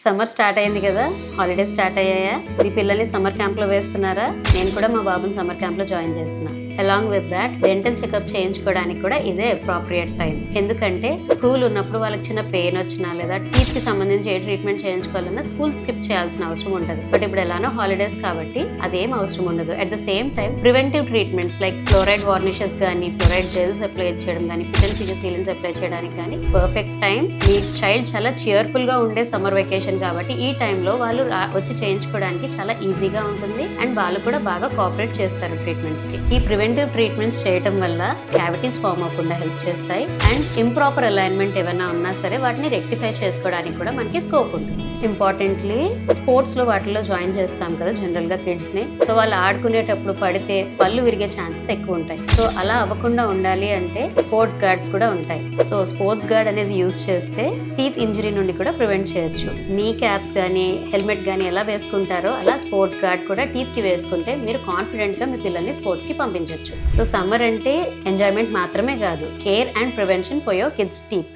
Summer start అయింది కదా, holidays start అయ్యాయా? మీ పిల్లల్ని సమ్మర్ క్యాంప్లో వేస్తున్నారా? నేను కూడా మా బాబుని సమ్మర్ క్యాంప్లో జాయిన్ చేస్తున్నా. Along with that dental checkup చేయించుకోవడానికి కూడా ఇదే అప్రోప్రియేట్ టైం. ఎందుకంటే స్కూల్ ఉన్నప్పుడు వాళ్ళకి చిన్న పెయిన్ వచ్చినా లేదా టీత్ కి సంబంధించి ఏ ట్రీట్మెంట్ చేయించుకోవాలన్నా స్కూల్ స్కిప్ చేయాల్సిన అవసరం ఉంటుంది. బట్ ఇప్పుడు ఎలానో హాలిడేస్ కాబట్టి అదేం అవసరం ఉండదు. At the same time preventive treatments like fluoride varnishes కానీ, ఫ్లోరైడ్ జెల్స్ అప్లై చేయడం కానీ, పిటల్ ఫిజర్ సీలెంట్స్ అప్లై చేయడానికి కానీ పర్ఫెక్ట్ టైం. మీ చైల్డ్ చాలా చియర్ఫుల్ గా ఉండే సమ్మర్ వెకేషన్ కాబట్టి ఈ టైంలో వాళ్ళు వచ్చి చేయించుకోవడానికి చాలా ఈజీగా ఉంటుంది అండ్ వాళ్ళు కూడా బాగా కోఆపరేట్ చేస్తారు ట్రీట్మెంట్స్ కి. ఈ ప్రివెంటివ్ ట్రీట్మెంట్స్ చేయడం వల్ల క్యావిటీస్ ఫామ్ అవ్వకుండా హెల్ప్ చేస్తాయి అండ్ ఇంప్రాపర్ అలైన్మెంట్ ఏమైనా ఉన్నా సరే వాటిని రెక్టిఫై చేసుకోవడానికి కూడా మనకి స్కోప్ ఉంటుంది. ఇంపార్టెంట్లీ స్పోర్ట్స్ లో వాటిలో జాయిన్ చేస్తాం కదా జనరల్ గా కిడ్స్ ని. సో వాళ్ళు ఆడుకునేటప్పుడు పడితే పళ్ళు విరిగే ఛాన్సెస్ ఎక్కువ ఉంటాయి. సో అలా అవ్వకుండా ఉండాలి అంటే స్పోర్ట్స్ గార్డ్స్ కూడా ఉంటాయి. సో స్పోర్ట్స్ గార్డ్ అనేది యూజ్ చేస్తే టీత్ ఇంజరీ నుండి కూడా ప్రివెంట్ చేయొచ్చు. నీ క్యాప్స్ కానీ హెల్మెట్ కానీ ఎలా వేసుకుంటారో అలా స్పోర్ట్స్ గార్డ్ కూడా టీత్ కి వేసుకుంటే మీరు కాన్ఫిడెంట్ గా మీ పిల్లల్ని స్పోర్ట్స్ కి పంపించవచ్చు. సో సమ్మర్ అంటే ఎంజాయ్మెంట్ మాత్రమే కాదు, care and prevention for your kids teeth.